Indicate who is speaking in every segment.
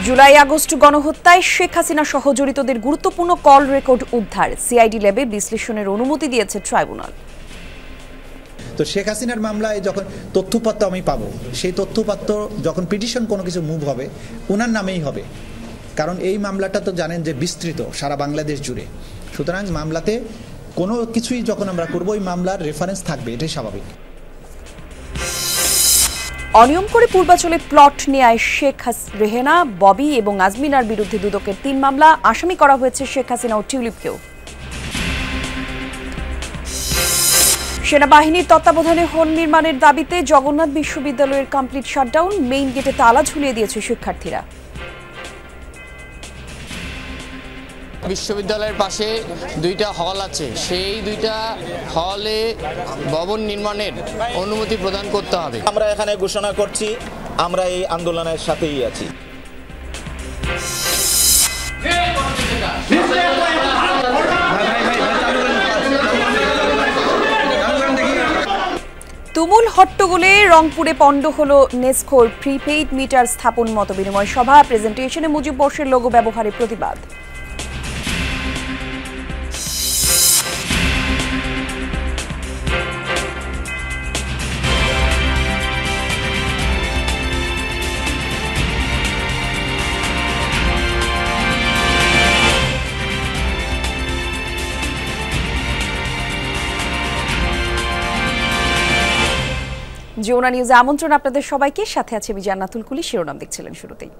Speaker 1: July August গণহত্যায় Sheikh Hasina সহ জড়িতদের গুরুত্বপূর্ণ কল রেকর্ড উদ্ধার, সিআইডি ল্যাবে বিশ্লেষণের অনুমতি দিয়েছে ট্রাইব্যুনাল।
Speaker 2: তো শেখ হাসিনার মামলায় যখন তথ্যপত্র আমি পাবো, সেই তথ্যপত্র যখন পিটিশন কোনো কিছু মুভ হবে ওনার নামেই হবে, কারণ এই মামলাটা তো জানেন যে বিস্তৃত সারা বাংলাদেশ জুড়ে। সুতরাং মামলাতে কোনো কিছুই যখন আমরা করবো ওই মামলার রেফারেন্স থাকবে, এটাই স্বাভাবিক।
Speaker 1: অনিয়ম করে পূর্বাচলে প্লট নেয় শেখ রেহেনা, ববি এবং আজমিনার বিরুদ্ধে দুদকের ৩ মামলা, আসামি করা হয়েছে শেখ হাসিনা ও টিউলিপকেও। সেনাবাহিনীর তত্ত্বাবধানে হল নির্মাণের দাবিতে জগন্নাথ বিশ্ববিদ্যালয়ের কমপ্লিট শাটডাউন, মেইন গেটে তালা ঝুলিয়ে দিয়েছে শিক্ষার্থীরা।
Speaker 3: বিশ্ববিদ্যালয়ের পাশে 2টা হল আছে, সেই 2টা হলে ভবন নির্মাণের অনুমতি প্রদান করতে হবে।
Speaker 4: আমরা এখানে ঘোষণা করছি আমরা এই আন্দোলনের সাথেই আছি।
Speaker 1: তুমুল হট্টগোলে রংপুরে পণ্ড হল নেসকোর প্রিপেইড মিটার স্থাপন মতবিনিময় সভা, প্রেজেন্টেশনে মুজিব বর্ষের লোগো ব্যবহারের প্রতিবাদ। যমুনা নিউজে আমন্ত্রণ আপনাদের সবাইকে, সাথে আছে আমি জান্নাতুল কুলি। শিরোনাম দেখছিলেন শুরুতেই।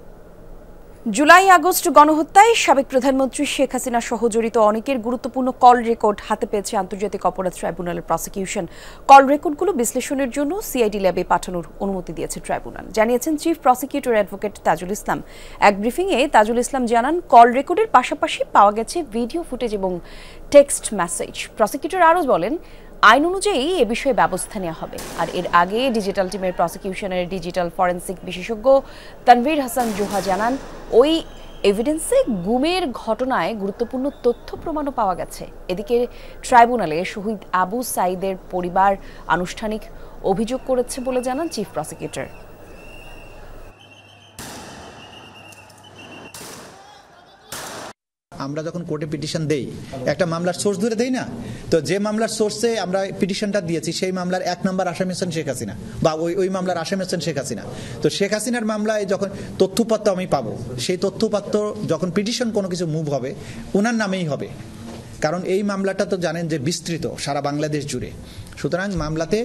Speaker 1: জুলাই আগস্ট গণহত্যায় সাবেক প্রধানমন্ত্রী শেখ হাসিনা সহ জড়িত অনেকের গুরুত্বপূর্ণ কল রেকর্ড হাতে পেয়েছে আন্তর্জাতিক অপরাধ ট্রাইব্যুনালের প্রসিকিউশন। কল রেকর্ডগুলো বিশ্লেষণের জন্য সিআইডি ল্যাবে পাঠানোর অনুমতি দিয়েছে ট্রাইব্যুনাল, জানিয়েছেন chief prosecutor advocate Tajul Islam. এক ব্রিফিংয়ে তাজুল ইসলাম জানান, কল রেকর্ডের পাশাপাশি পাওয়া গেছে ভিডিও ফুটেজ এবং টেক্সট মেসেজ। প্রসিকিউটর আরও বলেন, আইন অনুযায়ী এ বিষয়ে ব্যবস্থা নেওয়া হবে। আর এর আগে ডিজিটাল টিমের প্রসিকিউশনের ডিজিটাল ফরেন্সিক বিশেষজ্ঞ তানভীর হাসান জোহা জানান, ওই এভিডেন্সে গুমের ঘটনায় গুরুত্বপূর্ণ তথ্য প্রমাণও পাওয়া গেছে। এদিকে ট্রাইব্যুনালে শহীদ আবু সাঈদের পরিবার আনুষ্ঠানিক অভিযোগ করেছে বলে জানান চিফ প্রসিকিউটর।
Speaker 2: আমরা যখন কোর্টে পিটিশন দেই, একটা মামলার সোর্স ধরে দেই না, তো যে মামলার সোর্সে আমরা পিটিশনটা দিয়েছি সেই মামলার 1 নম্বর আসামি হচ্ছেন শেখ হাসিনা, বা ওই মামলার আসামি হচ্ছেন শেখ হাসিনা। তো শেখ হাসিনার মামলায় যখন তথ্যপত্র আমি পাবো, সেই তথ্যপত্র যখন পিটিশন কোনো কিছু মুভ হবে ওনার নামেই হবে, কারণ এই মামলাটা তো জানেন যে বিস্তৃত সারা বাংলাদেশ জুড়ে। সুতরাং মামলাতে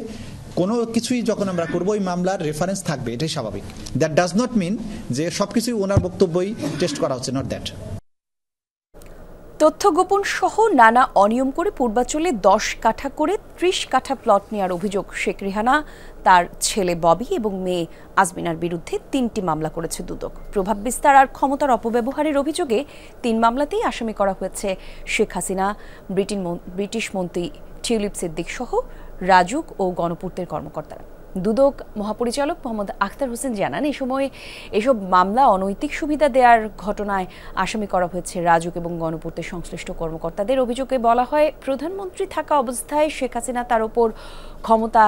Speaker 2: কোনো কিছুই যখন আমরা করবো ওই মামলার রেফারেন্স থাকবে, এটাই স্বাভাবিক। দ্যাট ডাজ নট মিন যে সবকিছুই ওনার বক্তব্যই টেস্ট করা হচ্ছে, নট দ্যাট।
Speaker 1: তথ্য গোপন সহ নানা অনিয়ম করে পূর্বাচলে 10 কাঠা করে 30 কাঠা প্লট নেওয়ার অভিযোগ শেখ রেহানা, তার ছেলে ববি এবং মেয়ে আজমিনার বিরুদ্ধে 3টি মামলা করেছে দুদক। প্রভাব বিস্তার আর ক্ষমতার অপব্যবহারের অভিযোগে 3 মামলাতেই আসামি করা হয়েছে শেখ হাসিনা, ব্রিটিশ মন্ত্রী টিউলিপ সিদ্দিক সহ রাজুক ও গণপূর্তের কর্মকর্তারা। দুদক মহাপরিচালক মোহাম্মদ আখতার হোসেন জানান, এই সময় এসব মামলা অনৈতিক সুবিধা দেওয়ার ঘটনায় আসামি করা হয়েছে রাজুক এবং গণপূর্তের সংশ্লিষ্ট কর্মকর্তাদের। অভিযোগে বলা হয়, প্রধানমন্ত্রী থাকা অবস্থায় শেখ হাসিনা তার উপর ক্ষমতা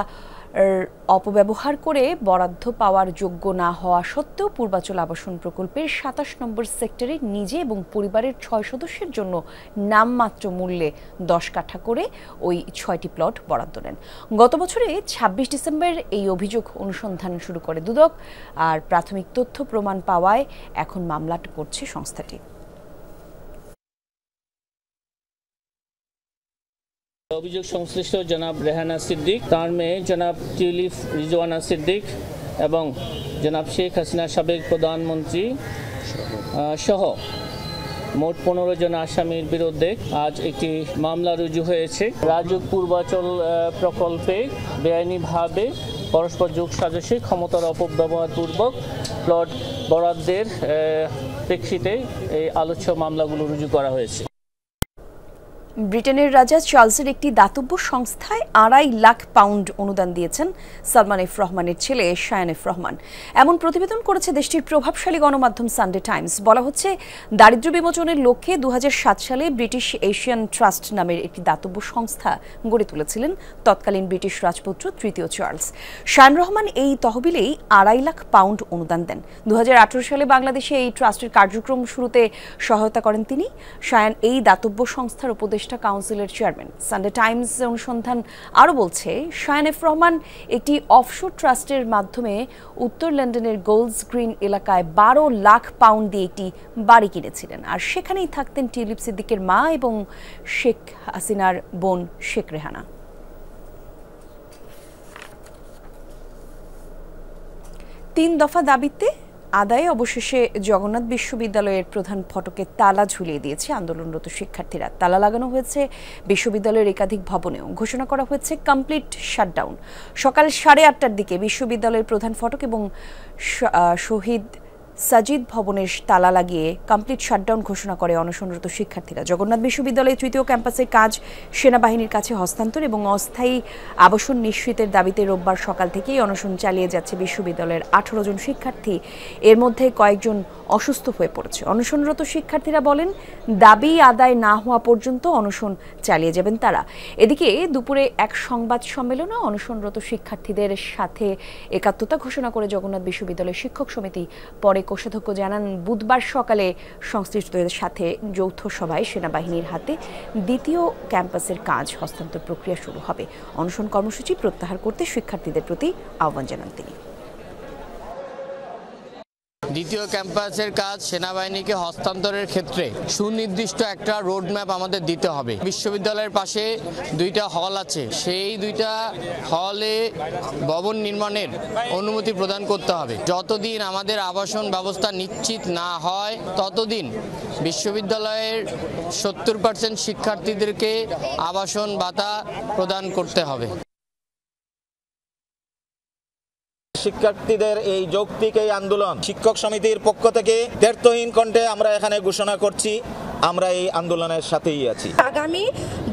Speaker 1: অপব্যবহার করে বরাদ্দ পাওয়ার যোগ্য না হওয়া সত্ত্বেও পূর্বাচল আবাসন প্রকল্পের 27 নম্বর সেক্টরে নিজে এবং পরিবারের 6 সদস্যের জন্য নামমাত্র মূল্যে 10 কাঠা করে ওই 6টি প্লট বরাদ্দ নেন। গত বছরে 26 ডিসেম্বর এই অভিযোগ অনুসন্ধান শুরু করে দুদক, আর প্রাথমিক তথ্য প্রমাণ পাওয়ায় এখন মামলাটি করছে সংস্থাটি।
Speaker 5: অভিযোগ সংশ্লিষ্ট জনাব রেহানা সিদ্দিক, তার মেয়ে জনাব টিউলিপ রিজওয়ানা সিদ্দিক এবং জনাব শেখ হাসিনা সাবেক প্রধানমন্ত্রী সহ মোট 15 জন আসামির বিরুদ্ধে আজ একটি মামলা রুজু হয়েছে। রাজুক পূর্বাচল প্রকল্পে বেআইনিভাবে পরস্পর যোগসাজশে ক্ষমতার অপব্যবহারপূর্বক প্লট বরাদ্দের প্রেক্ষিতে এই আলোচ্য মামলাগুলো রুজু করা হয়েছে।
Speaker 1: ব্রিটেনের রাজা চার্লসের একটি দাতব্য সংস্থায় 2.5 লাখ পাউন্ড অনুদান দিয়েছেন সালমান এফ রহমানের ছেলে শায়ান এফ রহমান। এমন প্রতিবেদন করেছে দেশটির প্রভাবশালী গণমাধ্যম সানডে টাইমস। বলা হচ্ছে, দারিদ্র্য বিমোচনের লক্ষ্যে 2007 সালে ব্রিটিশ এশিয়ান ট্রাস্ট নামের একটি দাতব্য সংস্থা গড়ে তুলেছিলেন তৎকালীন ব্রিটিশ রাজপুত্র তৃতীয় চার্লস। শায়ান রহমান এই তহবিলেই 2.5 লাখ পাউন্ড অনুদান দেন। 2018 সালে বাংলাদেশে এই ট্রাস্টের কার্যক্রম শুরুতে সহায়তা করেন তিনি। শায়ান এই দাতব্য সংস্থার উপদেষ্টা কাউন্সিলের চেয়ারম্যান। সানডে টাইমস অনুসন্ধান আরও বলছে, শায়ান এফ রহমান একটি অফশোর ট্রাস্টের মাধ্যমে উত্তর লন্ডনের গোল্ডস গ্রিন এলাকায় 12 লাখ পাউন্ড দিয়ে একটি বাড়ি কিনেছিলেন, আর সেখানেই থাকতেন টিউলিপ সিদ্দিকের মা এবং শেখ হাসিনার বোন শেখ রেহানা। 3 দফা দাবিতে আদায়ে অবশেষে জগন্নাথ বিশ্ববিদ্যালয়ের প্রধান ফটকে তালা ঝুলিয়ে দিয়েছে আন্দোলনরত শিক্ষার্থীরা। তালা লাগানো হয়েছে বিশ্ববিদ্যালয়ের একাধিক ভবনেও। ঘোষণা করা হয়েছে কমপ্লিট শাটডাউন। সকাল 8:30টার দিকে বিশ্ববিদ্যালয়ের প্রধান ফটক এবং শহীদ সাজিদ ভবনের তালা লাগিয়ে কমপ্লিট শাটডাউন ঘোষণা করে অনশনরত শিক্ষার্থীরা। জগন্নাথ বিশ্ববিদ্যালয়ের তৃতীয় ক্যাম্পাসের কাজ সেনাবাহিনীর কাছে হস্তান্তর এবং অস্থায়ী আবাসন নিশ্চিতের দাবিতে রোববার সকাল থেকেই অনশন চালিয়ে যাচ্ছে বিশ্ববিদ্যালয়ের 18 জন শিক্ষার্থী। এর মধ্যে কয়েকজন অসুস্থ হয়ে পড়েছে। অনশনরত শিক্ষার্থীরা বলেন, দাবি আদায় না হওয়া পর্যন্ত অনশন চালিয়ে যাবেন তারা। এদিকে দুপুরে এক সংবাদ সম্মেলনে অনশনরত শিক্ষার্থীদের সাথে একাত্মতা ঘোষণা করে জগন্নাথ বিশ্ববিদ্যালয়ের শিক্ষক সমিতি। পরে কোষাধ্যক্ষ জানান, বুধবার সকালে সংশ্লিষ্টদের সাথে যৌথ সভায় সেনাবাহিনীর হাতে দ্বিতীয় ক্যাম্পাসের কাজ হস্তান্তর প্রক্রিয়া শুরু হবে। অনশন কর্মসূচি প্রত্যাহার করতে শিক্ষার্থীদের প্রতি আহ্বান জানান তিনি।
Speaker 3: দ্বিতীয় ক্যাম্পাসের কাজ সেনাবাহিনীকে হস্তান্তরের ক্ষেত্রে সুনির্দিষ্ট একটা রোডম্যাপ আমাদের দিতে হবে। বিশ্ববিদ্যালয়ের পাশে 2টা হল আছে, সেই 2টা হলে ভবন নির্মাণের অনুমতি প্রদান করতে হবে। যতদিন আমাদের আবাসন ব্যবস্থা নিশ্চিত না হয় ততদিন বিশ্ববিদ্যালয়ের 70% শিক্ষার্থীদেরকে আবাসন ভাতা প্রদান করতে হবে।
Speaker 4: শিক্ষার্থীদের এই যৌক্তিক এই আন্দোলন শিক্ষক সমিতির পক্ষ থেকে দ্ব্যর্থহীন কণ্ঠে আমরা এখানে ঘোষণা করছি, আমরা এই আন্দোলনের সাথেই আছি।
Speaker 6: আগামী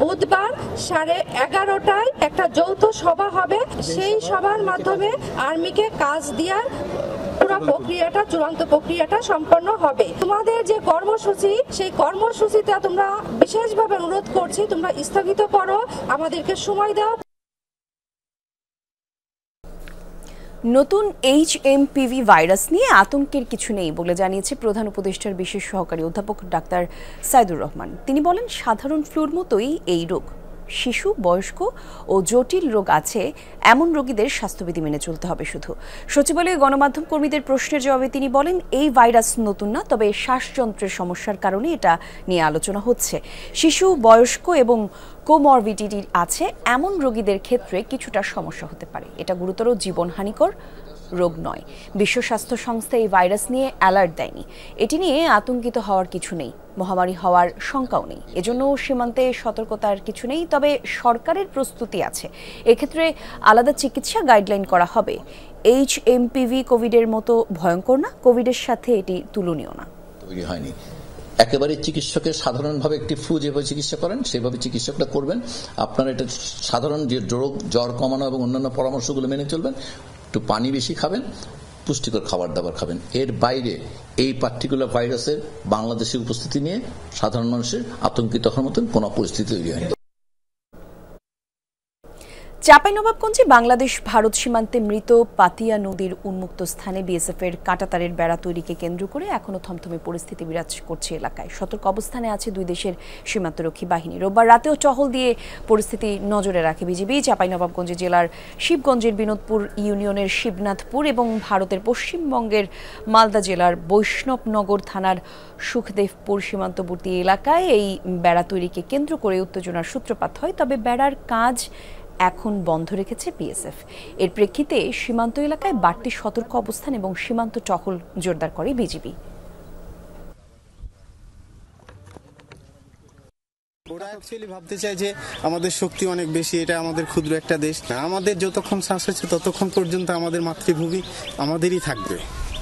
Speaker 6: বুধবার 11:30টায় একটা যৌথ সভা হবে। সেই সভার মাধ্যমে আর্মিকে কাজ দেওয়ার পুরো প্রক্রিয়াটা, চূড়ান্ত প্রক্রিয়াটা সম্পন্ন হবে। তোমাদের যে কর্মসূচি, সেই কর্মসূচিটা তোমরা বিশেষভাবে অনুরোধ করছি, তোমরা স্থগিত করো, আমাদেরকে সময় দাও।
Speaker 1: নতুন HMPV ভাইরাস নিয়ে আতঙ্কের কিছু নেই বলে জানিয়েছে প্রধান উপদেষ্টার বিশেষ সহকারী অধ্যাপক ডাক্তার সাইদুর রহমান। তিনি বলেন, সাধারণ ফ্লুর মতোই এই রোগ। শিশু, বয়স্ক ও জটিল রোগ আছে এমন রোগীদের স্বাস্থ্যবিধি মেনে চলতে হবে শুধু। সচিবালয়ে গণমাধ্যম কর্মীদের প্রশ্নের জবাবে তিনি বলেন, এই ভাইরাস নতুন না, তবে শ্বাসযন্ত্রের সমস্যার কারণে এটা নিয়ে আলোচনা হচ্ছে। শিশু, বয়স্ক এবং কোমরবিডিটি আছে এমন রোগীদের ক্ষেত্রে কিছুটা সমস্যা হতে পারে। এটা গুরুতর জীবনহানিকর রোগ নয়। বিশ্ব স্বাস্থ্য সংস্থা এই ভাইরাস নিয়ে অ্যালার্ট দেয়নি। এটি নিয়ে আতঙ্কিত হওয়ার কিছু নেই, মহামারী হওয়ার শঙ্কাও নেই। এজন্য সীমান্তে সতর্কতার কিছু নেই, তবে সরকারের প্রস্তুতি আছে। এক্ষেত্রে আলাদা চিকিৎসা গাইডলাইন করা হবে। HMPV কোভিডের মতো ভয়ঙ্কর না, কোভিডের সাথে এটি তুলনীয় না।
Speaker 7: তৈরি হয়নি। একেবারে চিকিৎসকের সাধারণভাবে একটি ফ্লু যেভাবে চিকিৎসা করেন সেভাবে চিকিৎসকরা করবেন। আপনারা এটা সাধারণ যে জ্বর কমানো এবং অন্যান্য পরামর্শগুলো মেনে চলবেন। একটু পানি বেশি খাবেন, পুষ্টিকর খাবার দাবার খাবেন। এর বাইরে এই পার্টিকুলার ভাইরাসের বাংলাদেশের উপস্থিতি নিয়ে সাধারণ মানুষের আতঙ্কিত হওয়ার মতন কোনো পরিস্থিতি তৈরি হয়নি।
Speaker 1: চাঁপাইনবাবগঞ্জে বাংলাদেশ ভারত সীমান্তে মৃত পাতিয়া নদীর উন্মুক্ত স্থানে বিএসএফের কাঁটাতারের বেড়া তৈরিকে কেন্দ্র করে এখনো থমথমে পরিস্থিতি বিরাজ করছে এলাকায়। সতর্ক অবস্থানে আছে দুই দেশের সীমান্তরক্ষী বাহিনী। রোববার রাতেও টহল দিয়ে পরিস্থিতি নজরে রাখে বিজিবি। চাঁপাইনবাবগঞ্জ জেলার শিবগঞ্জের বিনোদপুর ইউনিয়নের শিবনাথপুর এবং ভারতের পশ্চিমবঙ্গের মালদা জেলার বৈষ্ণবনগর থানার সুখদেবপুর সীমান্তবর্তী এলাকায় এই বেড়া তৈরিকে কেন্দ্র করে উত্তেজনার সূত্রপাত হয়। তবে বেড়ার কাজ এখন বন্ধ রেখেছে বিএসএফ। এর প্রেক্ষিতে সীমান্ত এলাকায় বাড়তি সতর্ক অবস্থান এবং সীমান্ত টহল জোরদার করে বিজিবি।
Speaker 8: ওরা অ্যাকচুয়ালি ভাবতে চায় যে আমাদের শক্তি অনেক বেশি, এটা আমাদের ক্ষুদ্র একটা দেশ। আমাদের যতক্ষণ শ্বাস আছে ততক্ষণ পর্যন্ত আমাদের মাতৃভূমি আমাদেরই থাকবে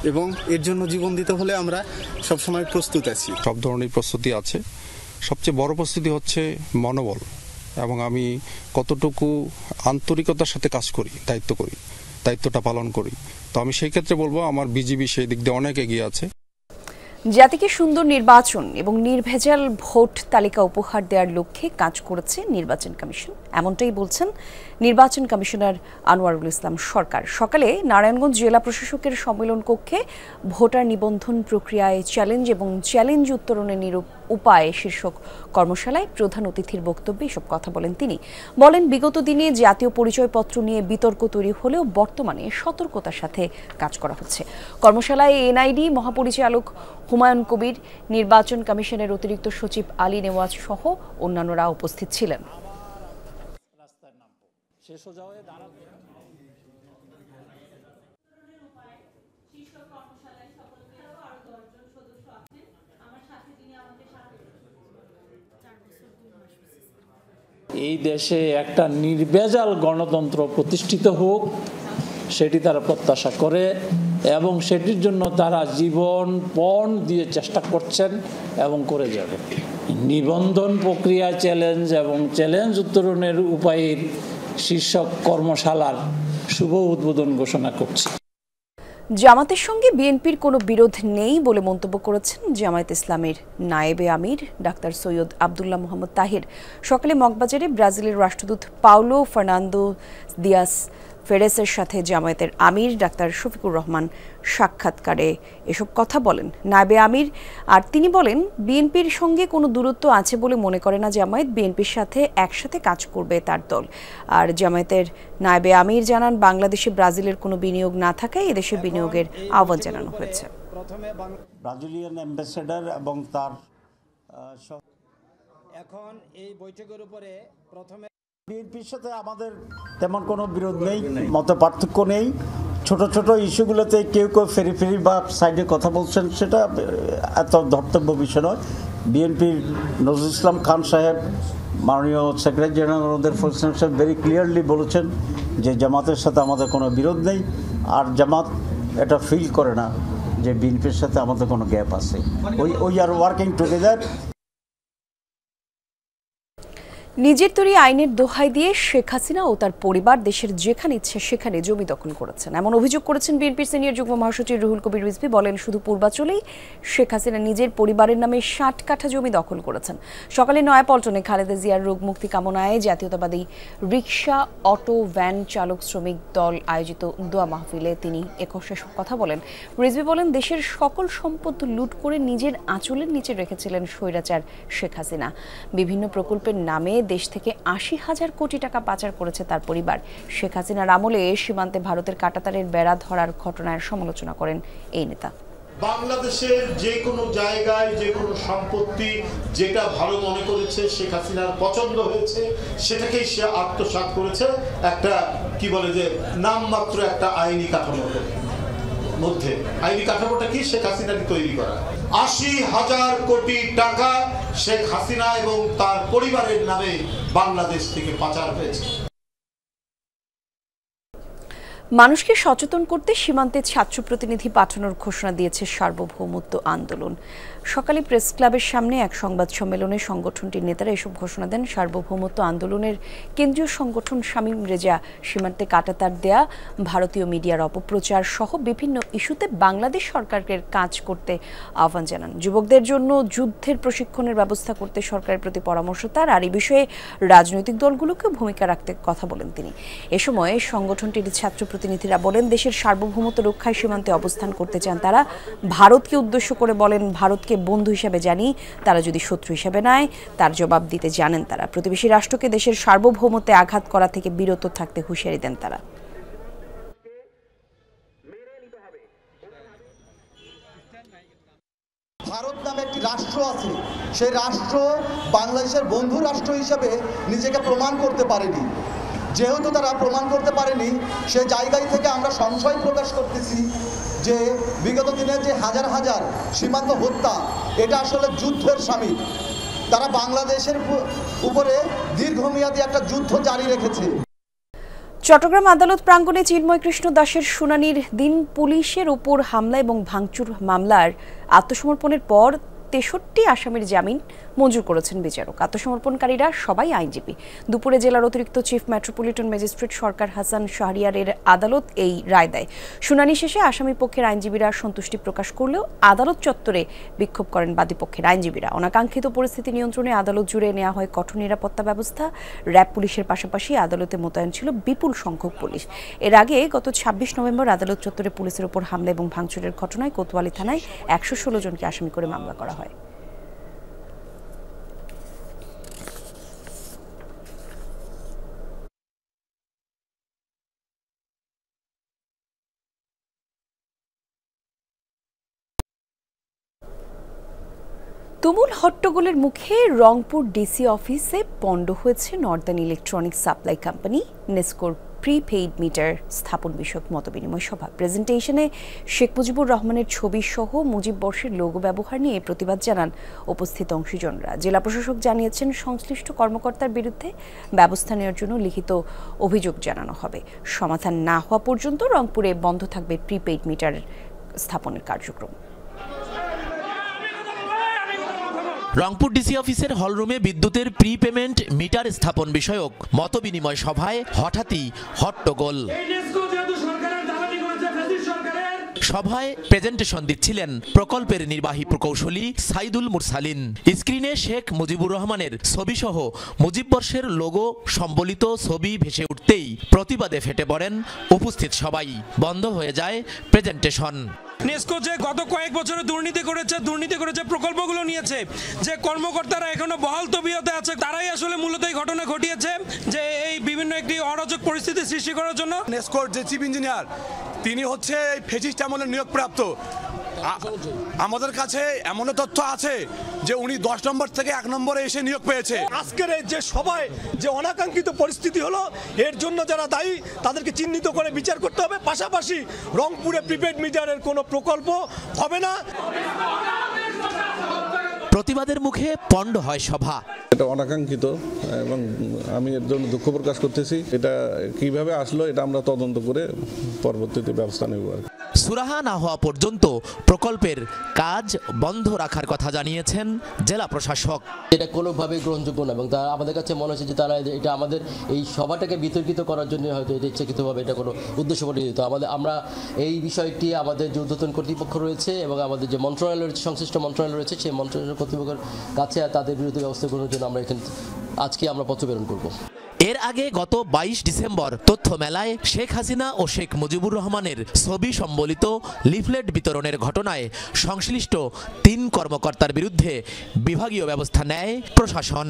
Speaker 8: এবং এর জন্য জীবন দিতে হলে আমরা সবসময় প্রস্তুত আছি।
Speaker 9: সব ধরনের প্রস্তুতি আছে, সবচেয়ে বড় প্রস্তুতি হচ্ছে মনোবল, এবং আমি কতটুকু আন্তরিকতার সাথে কাজ করি, দায়িত্বটা পালন করি। তো আমি সেই ক্ষেত্রে বলবো আমার বিজিবি সেই দিক দিয়ে অনেক এগিয়ে আছে।
Speaker 1: জাতিকে সুন্দর নির্বাচন এবং নির্ভেজাল ভোট তালিকা উপহার দেওয়ার লক্ষ্যে কাজ করেছে নির্বাচন কমিশন, এমনটাই বলছেন নির্বাচন কমিশনার আনোয়ারুল ইসলাম সরকার। সকালে নারায়ণগঞ্জ জেলা প্রশাসকের সম্মেলন কক্ষে ভোটার নিবন্ধন প্রক্রিয়ায় চ্যালেঞ্জ এবং চ্যালেঞ্জ উত্তরণের উপায় শীর্ষক কর্মশালায় প্রধান অতিথির বক্তব্যে এসব কথা বলেন তিনি। বলেন, বিগত দিনে জাতীয় পরিচয়পত্র নিয়ে বিতর্ক তৈরি হলেও বর্তমানে সতর্কতার সাথে কাজ করা হচ্ছে। কর্মশালায় এনআইডি মহাপরিচালক হুমায়ুন কবির, নির্বাচন কমিশনের অতিরিক্ত সচিব আলী নেওয়াজ সহ অন্যান্যরা উপস্থিত ছিলেন।
Speaker 10: এই দেশে একটা নির্ভেজাল গণতন্ত্র প্রতিষ্ঠিত হোক, সেটি তারা প্রত্যাশা করে এবং সেটির জন্য তারা জীবনপণ দিয়ে চেষ্টা করছেন এবং করে যাবে। নিবন্ধন প্রক্রিয়া চ্যালেঞ্জ এবং চ্যালেঞ্জ উত্তরণের উপায়ের শীর্ষক কর্মশালার শুভ উদ্বোধন ঘোষণা করছি।
Speaker 1: জামাতের সঙ্গে বিএনপির কোনো বিরোধ নেই বলে মন্তব্য করেছেন জামায়াত ইসলামের নায়েবে আমির ডাক্তার সৈয়দ আব্দুল্লাহ মোহাম্মদ তাহির। সকালে মগবাজারে ব্রাজিলের রাষ্ট্রদূত পাওলো ফার্নান্দো দিয়াস ফেরেসের সাথে জামায়াতের আমির ডাক্তার শফিকুর রহমান সাক্ষাৎকারে এসব কথা বলেন নায়েবে আমির। আর তিনি বলেন, বিএনপির সঙ্গে কোনো দূরত্ব আছে বলে মনে করে না জামায়াত, বিএনপির সাথে একসাথে কাজ করবে তার দল। আর জামায়াতের নায়েবে আমির জানান, বাংলাদেশে ব্রাজিলের কোনো বিনিয়োগ না থাকায় এদেশে বিনিয়োগের আহ্বান জানানো হয়েছে।
Speaker 11: ব্রাজিলিয়ান অ্যাম্বাসেডর এবং তার এখন এই বৈঠকের উপরে প্রথমে বিএনপির সাথে আমাদের তেমন কোনো বিরোধ নেই, মত পার্থক্য নেই। ছোট ছোট ইস্যুগুলোতে কেউ ফেরি ফেরি বা সাইডে কথা বলছেন, সেটা এত ধর্তব্য বিষয় নয়। বিএনপির নজরুল ইসলাম খান সাহেব, মাননীয় সেক্রেটারি জেনারেল ওদের প্রেসিডেন্ট সাহেব ভেরি ক্লিয়ারলি বলেছেন যে জামাতের সাথে আমাদের কোনো বিরোধ নেই, আর জামাত এটা ফিল করে না যে বিএনপির সাথে আমাদের কোনো গ্যাপ আছে। We are working together.
Speaker 1: নিজের তৈরি আইনের দোহাই দিয়ে শেখ হাসিনা ও তার পরিবার দেশের যেখানে ইচ্ছে সেখানে জমি দখল করেছেন, এমন অভিযোগ করেছেন বিএনপির সিনিয়র যুগ্ম মহাসচিব রুহুল কবির রিজভী। বলেন, শুধু পূর্বাচলেই শেখ হাসিনা নিজের পরিবারের নামে 60 কাঠা জমি দখল করেছেন। সকালে নয়াপল্টনে খালেদা জিয়ার রোগ মুক্তি কামনায় জাতীয়তাবাদী রিকশা, অটো, ভ্যান চালক শ্রমিক দল আয়োজিত দোয়া মাহফিলে তিনি এসব কথা বলেন। রিজভী বলেন, দেশের সকল সম্পদ লুট করে নিজের আঁচলের নিচে রেখেছিলেন স্বৈরাচার শেখ হাসিনা। বিভিন্ন প্রকল্পের নামে দেশ থেকে 80,000 কোটি টাকা পাচার করেছে তার পরিবার। শেখ হাসিনার আমলে সীমান্তে ভারতের কাঁটাতারের বেড়া ধরার ঘটনার সমালোচনা করেন এই নেতা।
Speaker 12: বাংলাদেশের যে কোনো জায়গায় যে কোনো সম্পত্তি যেটা ভালো মনে করেছে, শেখ হাসিনার পছন্দ হয়েছে, সেটাকেই সে আত্মসাৎ করেছে একটা কি বলে যে নামমাত্র একটা আইনি কাঠামোর মধ্যে। আইনি কাঠামোটা কি? শেখ হাসিনাকে তৈরি করা। 80,000 কোটি টাকা শেখ হাসিনা এবং তার পরিবারের নামে বাংলাদেশ থেকে পাচার হয়েছে।
Speaker 1: মানুষকে সচেতন করতে সীমান্তে ছাত্র প্রতিনিধি পাঠানোর ঘোষণা দিয়েছে সার্বভৌমত্ব আন্দোলন। সকালে প্রেস ক্লাবের সামনে এক সংবাদ সম্মেলনে সংগঠনটির নেতারা এসব ঘোষণা দেন। সার্বভৌমত্ব আন্দোলনের কেন্দ্রীয় সংগঠন শামীম রেজা সীমান্তে কাঁটাতার দেয়া, ভারতীয় মিডিয়ার অপপ্রচার সহ বিভিন্ন ইস্যুতে বাংলাদেশ সরকারের কাজ করতে আহ্বান জানান। যুবকদের জন্য যুদ্ধের প্রশিক্ষণের ব্যবস্থা করতে সরকারের প্রতি পরামর্শ তার, আর এই বিষয়ে রাজনৈতিক দলগুলোকে ভূমিকা রাখতে কথা বলেন তিনি। এ সময় সংগঠনটির ছাত্র প্রতিনিধিরা বলেন, দেশের সার্বভৌমত্ব রক্ষায় সীমান্তে অবস্থান করতে চান তারা। ভারতকে উদ্দেশ্য করে বলেন, ভারতকে বন্ধু হিসেবে জানি, তারা যদি শত্রু হিসেবে নেয় তার জবাব দিতে জানেন তারা। প্রতিবেশী রাষ্ট্রকে দেশের সার্বভৌমত্বে আঘাত করা থেকে বিরত থাকতে হুঁশিয়ারি দেন তারা।
Speaker 13: ভারত নামে একটি রাষ্ট্র আছে, সেই রাষ্ট্র বাংলাদেশের বন্ধু রাষ্ট্র হিসেবে নিজেকে প্রমাণ করতে পারেনি। যেহেতু তারা প্রমাণ করতে পারেনি, সেই জায়গায় থেকে আমরা সংশয় প্রকাশ করতেছি যে বিগত দিনে যে হাজার হাজার সীমান্ত হত্যা, এটা আসলে যুদ্ধের শামিল। তারা বাংলাদেশের উপরে দীর্ঘমেয়াদী একটা যুদ্ধ জারি রেখেছে।
Speaker 1: চট্টগ্রাম আদালত প্রাঙ্গণে চিন্ময় কৃষ্ণ দাসের শুনানির দিন পুলিশের ওপর হামলা এবং ভাঙচুর মামলার আত্মসমর্পণের পর 63 আসামির জামিন মঞ্জুর করেছেন বিচারক। আত্মসমর্পণকারীরা সবাই আইনজীবী। দুপুরে জেলার অতিরিক্ত চিফ মেট্রোপলিটন ম্যাজিস্ট্রেট সরকার হাসান শাহরিয়ারের আদালত এই রায় দেয়। শুনানি শেষে আসামি পক্ষের আইনজীবীরা সন্তুষ্টি প্রকাশ করলেও আদালত চত্বরে বিক্ষোভ করেন বাদীপক্ষের আইনজীবীরা। অনাকাঙ্ক্ষিত পরিস্থিতি নিয়ন্ত্রণে আদালত জুড়ে নেওয়া হয় কঠোর নিরাপত্তা ব্যবস্থা। র্যাব পুলিশের পাশাপাশি আদালতে মোতায়েন ছিল বিপুল সংখ্যক পুলিশ। এর আগে গত 26 নভেম্বর আদালত চত্বরে পুলিশের উপর হামলা এবং ভাঙচুরের ঘটনায় কোতোয়ালি থানায় 116 জনকে আসামি করে মামলা করা হয়। তুমুল হট্টগোলের মুখে রংপুর ডিসি অফিসে পণ্ড হয়েছে নর্দার্ন ইলেকট্রনিক সাপ্লাই কোম্পানি নেসকোর প্রিপেইড মিটার স্থাপন বিষয়ক মতবিনিময় সভা। প্রেজেন্টেশনে শেখ মুজিবুর রহমানের ছবি সহ মুজিব বর্ষের লোগো ব্যবহার নিয়ে প্রতিবাদ জানান উপস্থিত অংশীজনরা। জেলা প্রশাসক জানিয়েছেন সংশ্লিষ্ট কর্মকর্তার বিরুদ্ধে ব্যবস্থা নেওয়ার জন্য লিখিত অভিযোগ জানানো হবে। সমাধান না হওয়া পর্যন্ত রংপুরে বন্ধ থাকবে প্রিপেইড মিটার স্থাপনের কার্যক্রম।
Speaker 14: রংপুর ডিসি অফিসের হলরুমে বিদ্যুতের প্রিপেমেন্ট মিটার স্থাপন বিষয়ক মতবিনিময় সভায় হঠাৎই হট্টগোল। সভায় প্রেজেন্টেশন দিচ্ছিলেন প্রকল্পের নির্বাহী প্রকৌশলী সাইদুল মুরসালিন। স্ক্রিনে শেখ মুজিবুর রহমানের ছবি সহ মুজিববর্ষের লোগো সম্বলিত ছবি ভেসে উঠতেই প্রতিবাদে ফেটে পড়েন উপস্থিত সবাই। বন্ধ হয়ে যায় প্রেজেন্টেশন।
Speaker 15: নেসকো যে গত কয়েক বছরে দুর্নীতি করেছে প্রকল্পগুলো নিয়েছে, যে কর্মকর্তারা এখনো বহাল তবিয়তে আছে, তারাই আসলে মূলত এই ঘটনা ঘটিয়েছে যে এই বিভিন্ন একটি অরাজক পরিস্থিতি সৃষ্টি করার জন্য।
Speaker 16: নেসকোর যে চিফ ইঞ্জিনিয়ার তিনি হচ্ছে ফেসিস্ট আমলের নিয়োগপ্রাপ্ত। আমাদের কাছে এমন তথ্য আছে যে উনি 10 নম্বর থেকে 1 নম্বরে এসে নিয়োগ পেয়েছে।
Speaker 15: আজকের এই যে সবাই যে অনাকাঙ্ক্ষিত পরিস্থিতি হলো, এর জন্য যারা দায়ী তাদেরকে চিহ্নিত করে বিচার করতে হবে। পাশাপাশি রংপুরে প্রিপেড মিটারের কোনো প্রকল্প হবে না।
Speaker 14: প্রতিবাদের মুখে পণ্ড হয় সভা।
Speaker 17: এটা অনাকাঙ্ক্ষিত এবং আমি এর জন্য দুঃখ প্রকাশ করতেছি। এটা কিভাবে আসলো এটা আমরা তদন্ত করে পরবর্তীতে ব্যবস্থা নেব।
Speaker 14: সুরাহা না হওয়া পর্যন্ত প্রকল্পের কাজ বন্ধ রাখার কথা জানিয়েছেন জেলা প্রশাসক।
Speaker 18: এটা কোনোভাবে গ্রহণযোগ্য না এবং আমাদের কাছে মনে হচ্ছে যে তারা এটা আমাদের এই সভাটাকে বিতর্কিত করার জন্য হয়তো এটা ইচ্ছাকৃতভাবে এটা কোনো উদ্দেশ্য প্রণোদিত। আমরা এই বিষয়টি আমাদের যে ঊর্ধ্বতন কর্তৃপক্ষ রয়েছে এবং আমাদের যে মন্ত্রণালয় রয়েছে, সংশ্লিষ্ট মন্ত্রণালয় রয়েছে, সেই মন্ত্রণালয় কর্তৃপক্ষের কাছে তাদের বিরুদ্ধে ব্যবস্থা গ্রহণের জন্য আমরা এখানে আজকে আমরা পত্র প্রেরণ করব।
Speaker 14: এর আগে গত 22 ডিসেম্বর তথ্য মেলায় শেখ হাসিনা ও শেখ মুজিবুর রহমানের ছবি সম্বলিত লিফলেট বিতরণের ঘটনায় সংশ্লিষ্ট 3 কর্মকর্তার বিরুদ্ধে বিভাগীয় ব্যবস্থা নেয় প্রশাসন।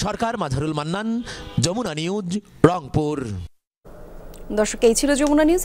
Speaker 14: সরকার মাঝারুল মান্নান, যমুনা নিউজ, রংপুর।
Speaker 1: দর্শক, এই ছিল যমুনা নিউজ।